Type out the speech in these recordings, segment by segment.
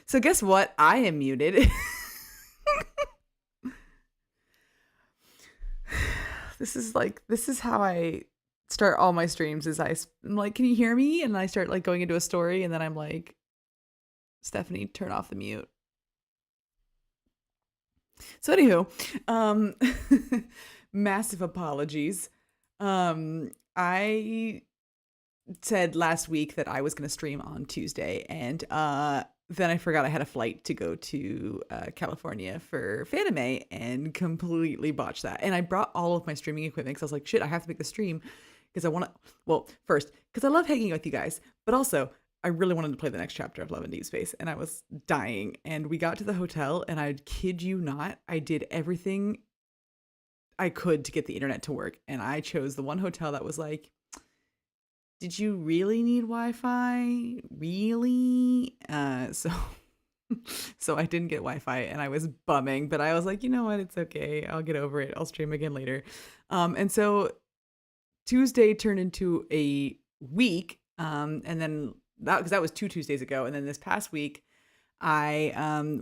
So guess what? I am muted. This is how I start all my streams is I'm like, can you hear me? And I start like going into a story and then I'm like, Stephanie, turn off the mute. So anywho, massive apologies. I said last week that I was going to stream on Tuesday, and then I forgot I had a flight to go to California for Fanime and completely botched that. And I brought all of my streaming equipment because I was like, shit, I have to make the stream because I want to, well, first, because I love hanging with you guys, but also I really wanted to play the next chapter of Love and Deepspace, and I was dying. And we got to the hotel, and I kid you not, I did everything I could to get the internet to work. And I chose the one hotel that was like, did you really need Wi-Fi? Really? So I didn't get Wi-Fi and I was bumming, but I was like, you know what? It's okay. I'll get over it. I'll stream again later. And so Tuesday turned into a week. And then because that was 2 Tuesdays ago. And then this past week, I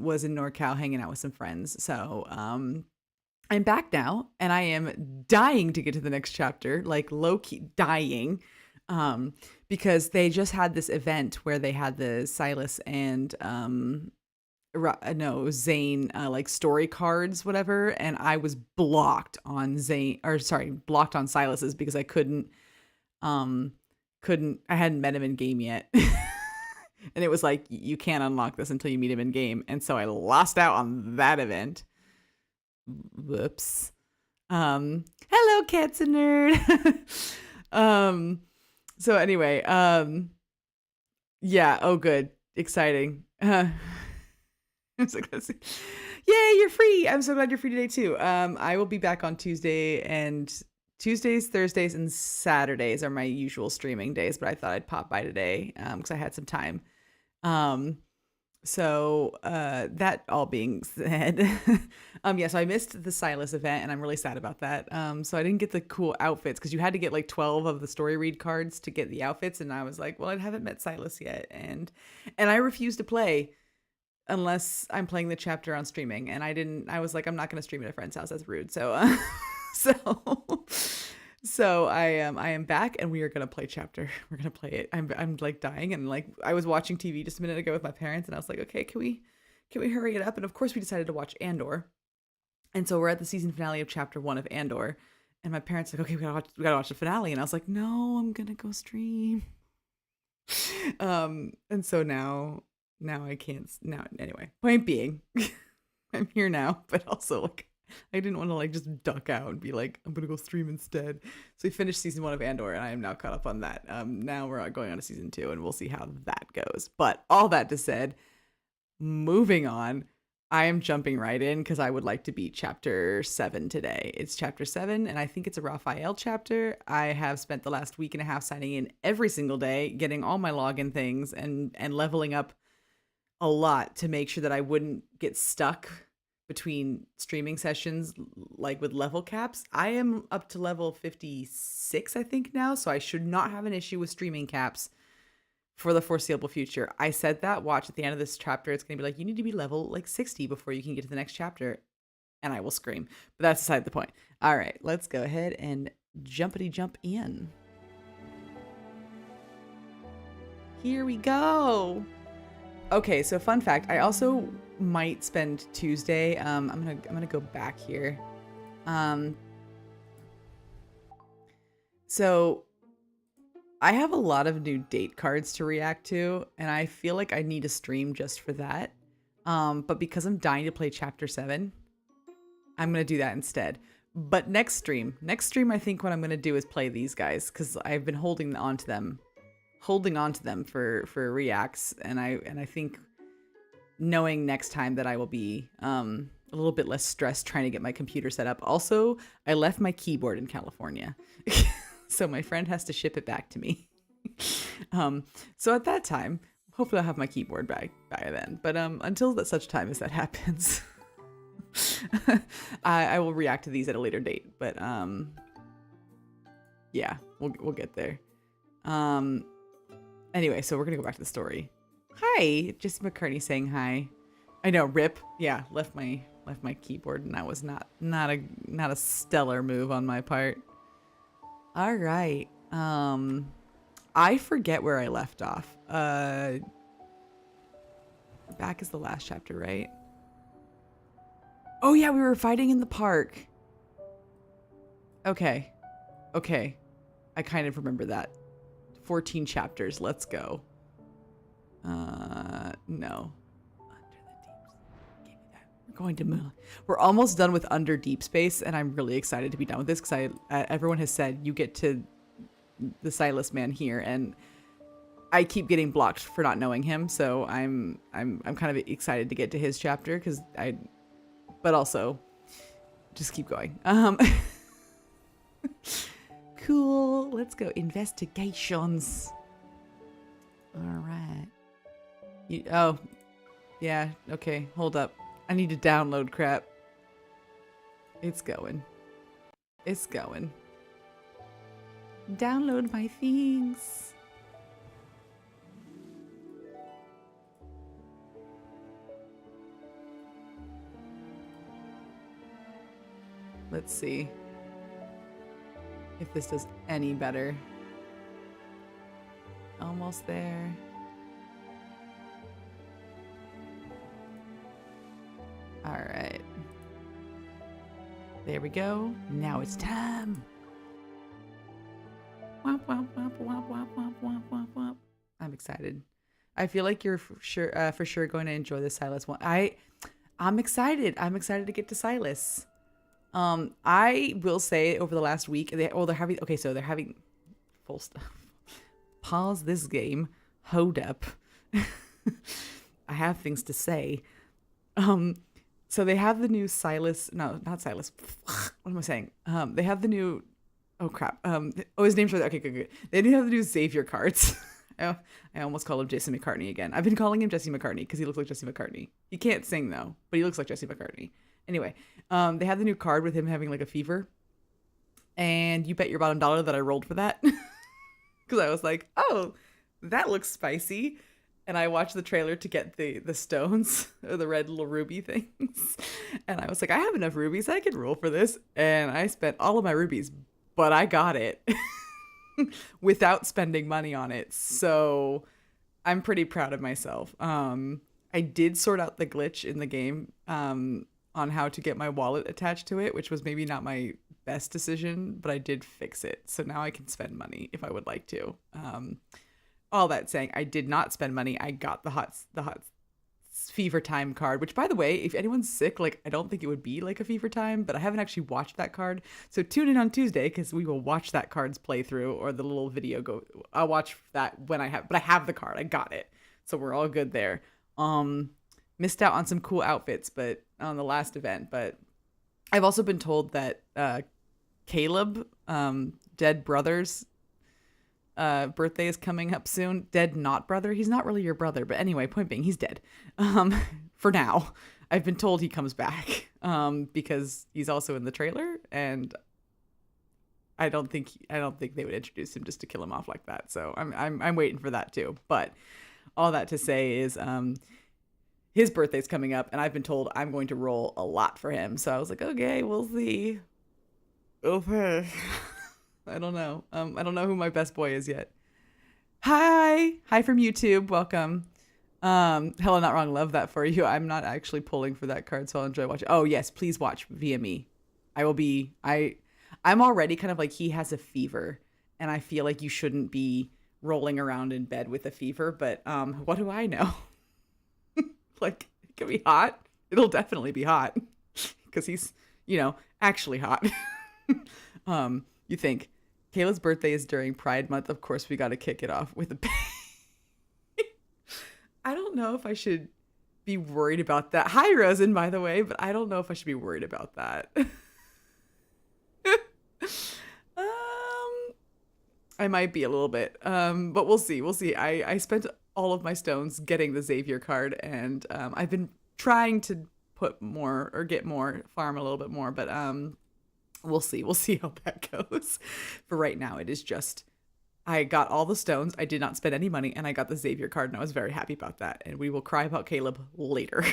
was in NorCal hanging out with some friends. So I'm back now and I am dying to get to the next chapter, like low-key dying. Because they just had this event where they had the Silas and Zane like story cards, whatever, and I was blocked on blocked on Silas's because I couldn't I hadn't met him in game yet. And it was like, you can't unlock this until you meet him in game, and so I lost out on that event. Whoops. Hello, Cats and Nerd. So anyway, yeah, oh good, exciting. I'm so glad to see. Yay, you're free. I'm so glad you're free today too. I will be back on Tuesday, and Tuesdays, Thursdays, and Saturdays are my usual streaming days, but I thought I'd pop by today because I had some time. So that all being said, so I missed the Silas event and I'm really sad about that. So I didn't get the cool outfits because you had to get like 12 of the story read cards to get the outfits, and I was like, well, I haven't met Silas yet, and I refuse to play unless I'm playing the chapter on streaming, and I was like, I'm not going to stream at a friend's house, that's rude. So So I am back, and we are gonna play chapter. We're gonna play it. I'm like dying, and like I was watching TV just a minute ago with my parents, and I was like, okay, can we hurry it up? And of course we decided to watch Andor, and so we're at the season finale of chapter 1 of Andor, and my parents like, okay, we gotta watch the finale, and I was like, no, I'm gonna go stream. And so now I can't. Now anyway, point being, I'm here now, but also like, I didn't want to like just duck out and be like, I'm gonna go stream instead. So we finished season 1 of Andor, and I am now caught up on that. Now we're going on to season 2, and we'll see how that goes. But all that to said, moving on, I am jumping right in because I would like to beat chapter 7 today. It's chapter 7, and I think it's a Raphael chapter. I have spent the last week and a half signing in every single day, getting all my login things and leveling up a lot to make sure that I wouldn't get stuck between streaming sessions like with level caps. I am up to level 56 I think now, so I should not have an issue with streaming caps for the foreseeable future. I said that, watch, at the end of this chapter it's gonna be like, you need to be level like 60 before you can get to the next chapter, and I will scream. But that's beside the point. All right, let's go ahead and jump in. Here we go. Okay, so fun fact, I also might spend Tuesday. I'm gonna go back here. So I have a lot of new date cards to react to, and I feel like I need a stream just for that. But because I'm dying to play chapter 7, I'm gonna do that instead. But next stream, I think what I'm gonna do is play these guys because I've been holding on to them for reacts, and I think knowing next time that I will be a little bit less stressed trying to get my computer set up. Also, I left my keyboard in California, so my friend has to ship it back to me. So at that time, hopefully I'll have my keyboard back by then. But until such time as that happens, I will react to these at a later date. But yeah, we'll get there. Anyway, so we're gonna go back to the story. Hi, Jesse McCartney saying hi. I know, rip. Yeah, left my keyboard, and that was not a stellar move on my part. All right. I forget where I left off. Back is the last chapter, right? Oh yeah, we were fighting in the park. Okay. Okay. I kind of remember that. 14 chapters. Let's go. No. Under the deep. Give me that. We're going to move. We're almost done with Under Deepspace, and I'm really excited to be done with this because everyone has said you get to the Silas man here, and I keep getting blocked for not knowing him, so I'm kind of excited to get to his chapter but also just keep going. Cool. Let's go investigations. All right. Oh, yeah. Okay. Hold up. I need to download crap. It's going. It's going. Download my things. Let's see if this does any better. Almost there. All right. There we go. Now it's time. Womp, womp, womp, womp, womp, womp, womp, womp, womp. I'm excited. I feel like you're for sure going to enjoy the Silas one. I'm excited. I'm excited to get to Silas. I will say over the last week, they're having full stuff. Pause this game. Hold up. I have things to say. So they have the new Silas. No, not Silas. What am I saying? They have the new. Oh crap. His name's right there. Okay, good. They do have the new Xavier cards. I almost call him Jesse McCartney again. I've been calling him Jesse McCartney because he looks like Jesse McCartney. He can't sing though, but he looks like Jesse McCartney. Anyway, they have the new card with him having like a fever, and you bet your bottom dollar that I rolled for that because I was like, oh, that looks spicy. And I watched the trailer to get the stones, or the red little ruby things. And I was like, I have enough rubies. I could roll for this. And I spent all of my rubies, but I got it without spending money on it. So I'm pretty proud of myself. I did sort out the glitch in the game on how to get my wallet attached to it, which was maybe not my best decision, but I did fix it. So now I can spend money if I would like to. All that saying, I did not spend money. I got the hot fever time card, which by the way, if anyone's sick, like I don't think it would be like a fever time, but I haven't actually watched that card. So tune in on Tuesday because we will watch that card's playthrough or the little video I'll watch that when I have the card. I got it. So we're all good there. Missed out on some cool outfits, but on the last event, but I've also been told that Caleb, dead brother's birthday is coming up soon. Dead not brother. He's not really your brother, but anyway, point being, he's dead. For now, I've been told he comes back because he's also in the trailer, and I don't think they would introduce him just to kill him off like that. So I'm waiting for that too. But all that to say is his birthday's coming up, and I've been told I'm going to roll a lot for him. So I was like, okay, we'll see. Okay. I don't know. I don't know who my best boy is yet. Hi from YouTube. Welcome. Hella Not Wrong. Love that for you. I'm not actually pulling for that card, so I'll enjoy watching. Oh yes, please watch via me. I'm already kind of like, he has a fever, and I feel like you shouldn't be rolling around in bed with a fever. But what do I know? Like, it could be hot. It'll definitely be hot because he's, actually hot. You think Kayla's birthday is during Pride Month. Of course, we got to kick it off with a bang. I don't know if I should be worried about that. Hi, Rosen, by the way, but I don't know if I should be worried about that. I might be a little bit, but we'll see. We'll see. I spent all of my stones getting the Xavier card, and I've been trying to put more or get more, farm a little bit more, but we'll see. We'll see how that goes. For right now, it is just I got all the stones. I did not spend any money, and I got the Xavier card, and I was very happy about that. And we will cry about Caleb later.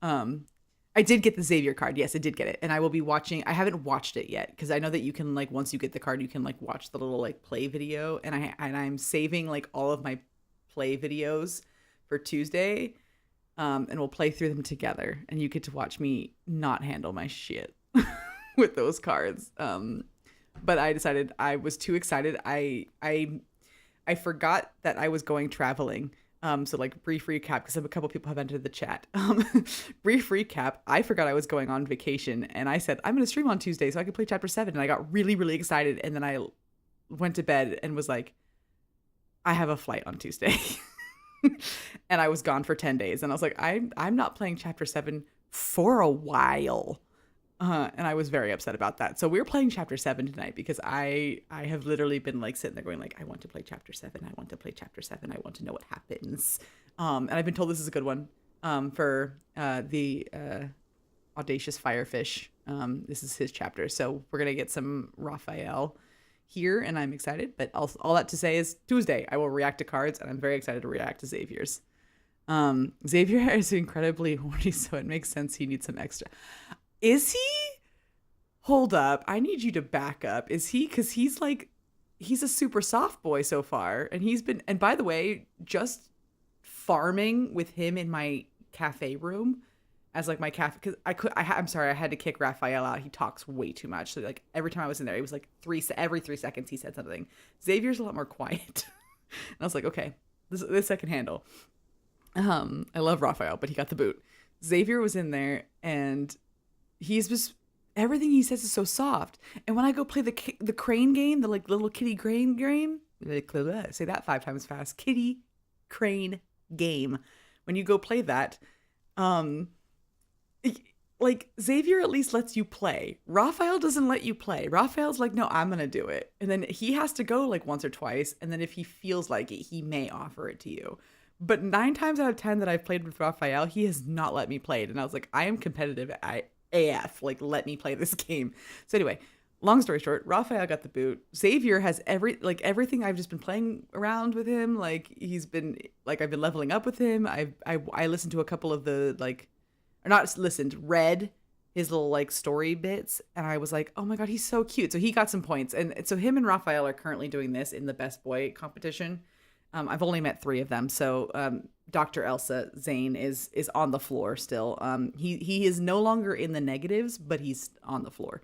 I did get the Xavier card. Yes, I did get it. And I will be watching. I haven't watched it yet because I know that you can like once you get the card, you can like watch the little like play video. And I'm saving like all of my play videos for Tuesday. And we'll play through them together. And you get to watch me not handle my shit with those cards. But I decided I was too excited. I forgot that I was going traveling. So like brief recap, because a couple people have entered the chat. Brief recap. I forgot I was going on vacation, and I said I'm going to stream on Tuesday so I could play chapter 7. And I got really, really excited, and then I went to bed and was like, I have a flight on Tuesday, and I was gone for 10 days. And I was like, I'm not playing chapter 7 for a while. And I was very upset about that. So we're playing chapter 7 tonight because I have literally been like sitting there going like, I want to play chapter 7. I want to play chapter 7. I want to know what happens. And I've been told this is a good one for the Audacious Firefish. This is his chapter. So we're going to get some Raphael here, and I'm excited. But all that to say is Tuesday, I will react to cards, and I'm very excited to react to Xavier's. Xavier is incredibly horny, so it makes sense he needs some extra. Is he? Hold up. I need you to back up. Is he? Because he's a super soft boy so far. And by the way, just farming with him in my cafe room as like my cafe, because I'm sorry, I had to kick Raphael out. He talks way too much. So like every time I was in there, it was like every 3 seconds he said something. Xavier's a lot more quiet. And I was like, okay, this I can handle. I love Raphael, but he got the boot. Xavier was in there, and he's just everything he says is so soft. And when I go play the crane game, the like little kitty crane game, say that 5 times fast, kitty crane game. When you go play that, like Xavier at least lets you play. Raphael doesn't let you play. Raphael's like, no, I'm gonna do it, and then he has to go like once or twice, and then if he feels like it, he may offer it to you. But 9 times out of 10 that I've played with Raphael, he has not let me play it, and I was like, I am competitive. AF, like let me play this game. So anyway, long story short, Raphael got the boot. Xavier has everything. I've just been playing around with him. Like he's been like I've been leveling up with him. I listened to a couple of the read his little like story bits, and I was like, oh my god, he's so cute. So he got some points, and so him and Raphael are currently doing this in the best boy competition. I've only met 3 of them, so Dr. Elsa Zane is on the floor still. He is no longer in the negatives, but he's on the floor.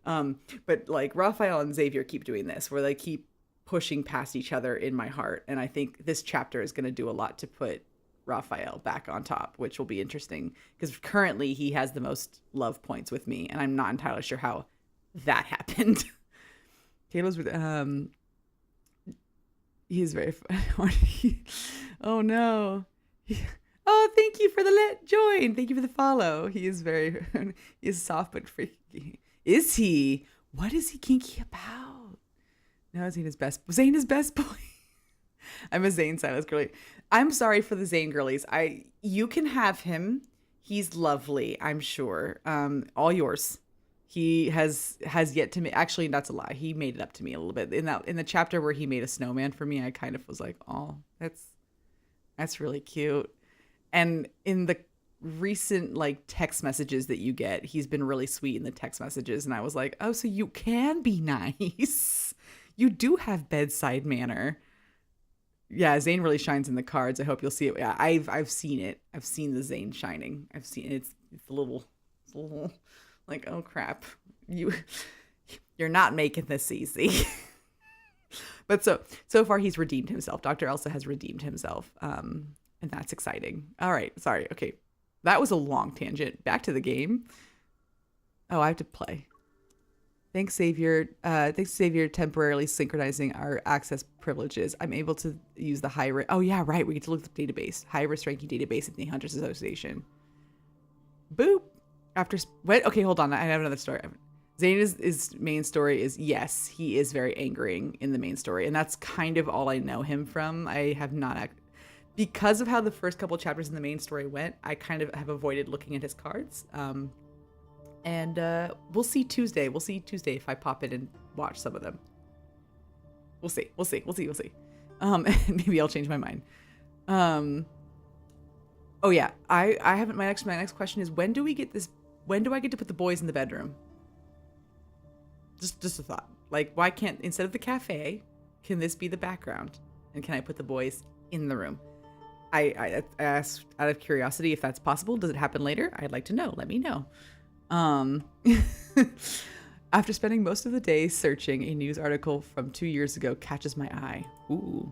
But like Raphael and Xavier keep doing this, where they keep pushing past each other in my heart, and I think this chapter is going to do a lot to put Raphael back on top, which will be interesting because currently he has the most love points with me, and I'm not entirely sure how that happened. Kayla's with he's very funny. Oh no. Oh, thank you for the join. Thank you for the follow. He is very he is soft but freaky. Is he? What is he kinky about? No, Zane is best boy. I'm a Zane Silas girly. I'm sorry for the Zane girlies. You can have him. He's lovely, I'm sure. All yours. He has yet to make. Actually, that's a lie. He made it up to me a little bit in the chapter where he made a snowman for me. I kind of was like, oh, that's really cute. And in the recent like text messages that you get, he's been really sweet in the text messages, and I was like, oh, so you can be nice. You do have bedside manner. Yeah, Zane really shines in the cards. I hope you'll see it. Yeah, I've seen it. I've seen the Zane shining. I've seen it. It's a little like, oh crap, you're not making this easy. But so far he's redeemed himself. Dr. Elsa has redeemed himself, and that's exciting. All right, sorry. Okay, that was a long tangent. Back to the game. Oh, I have to play. Thanks, Xavier. Thanks, Xavier, temporarily synchronizing our access privileges. I'm able to use the high. Oh yeah, right. We get to look at the database, high risk ranking database at the Hunters Association. Boop. After what? Okay, hold on. I have another story. Zane's main story is, yes, he is very angering in the main story, and that's kind of all I know him from. I have not, because of how the first couple chapters in the main story went, I kind of have avoided looking at his cards. And we'll see Tuesday. We'll see Tuesday if I pop in and watch some of them. We'll see. We'll see. We'll see. We'll see. Maybe I'll change my mind. Oh yeah, I haven't. My next question is, when do we get this? When do I get to put the boys in the bedroom? Just a thought. Like, why can't, instead of the cafe, can this be the background? And can I put the boys in the room? I asked out of curiosity if that's possible. Does it happen later? I'd like to know. Let me know. After spending most of the day searching, a news article from 2 years ago catches my eye. Ooh.